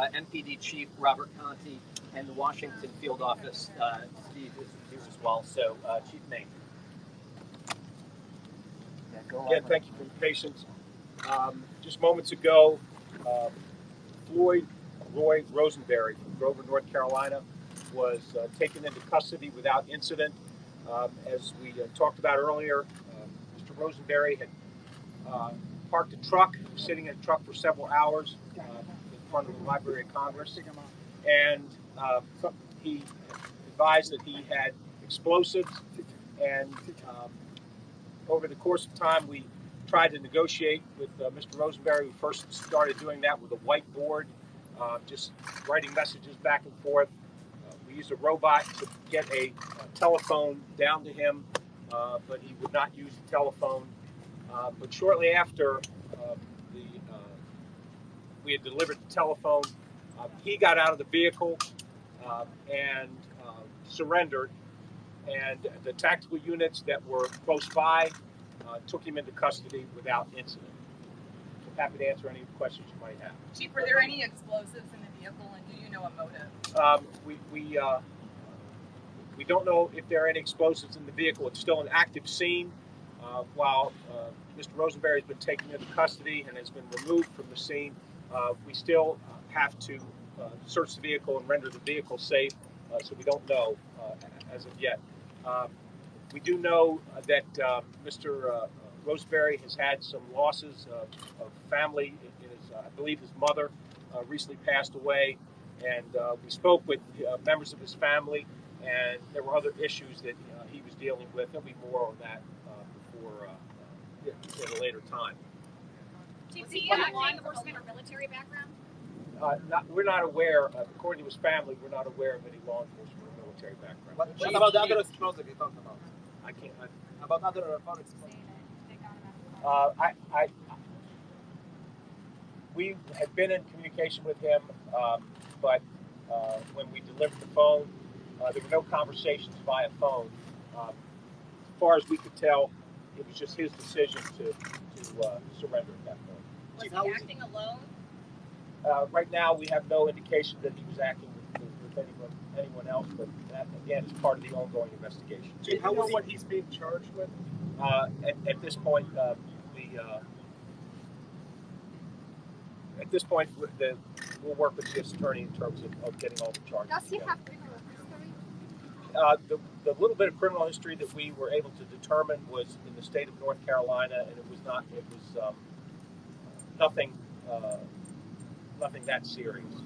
MPD Chief Robert Conti and the Washington Field Office. Steve is here as well. So, Chief Maine. Again, thank you for your patience. Just moments ago, Floyd Ray Roseberry from Grover, North Carolina, was taken into custody without incident. As we talked about earlier, Mr. Roseberry had parked a truck, sitting in a truck for several hours in front of the Library of Congress, and he advised that he had explosives, and over the course of time we tried to negotiate with Mr. Roseberry. We first started doing that with a whiteboard, just writing messages back and forth. We used a robot to get a telephone down to him, but he would not use the telephone. But shortly after we had delivered the telephone, he got out of the vehicle and surrendered, and the tactical units that were close by took him into custody without incident. So happy to answer any questions you might have. Chief, were there any explosives in the vehicle, and do you know a motive? We don't know if there are any explosives in the vehicle. It's still an active scene. While Mr. Roseberry has been taken into custody and has been removed from the scene, we still have to search the vehicle and render the vehicle safe, so we don't know as of yet. We do know that Mr. Roseberry has had some losses of family. I believe his mother recently passed away, and we spoke with members of his family, and there were other issues that he was dealing with. There'll be more on that at a later time. Was he from law enforcement or military background? We're not aware, according to his family, we're not aware of any law enforcement or military background. What about the other explosives you talked about? I can't. About other explosives? We had been in communication with him, but when we delivered the phone, there were no conversations via phone. As far as we could tell, it was just his decision to surrender at that point. Was he acting alone? Right now, we have no indication that he was acting with anyone else, but that, again, is part of the ongoing investigation. Do you know what he's being charged with? At this point, we'll work with the attorney in terms of getting all the charges. Does he have criminal history? The little bit of criminal history that we were able to determine was in the state of North Carolina, and it was nothing that serious.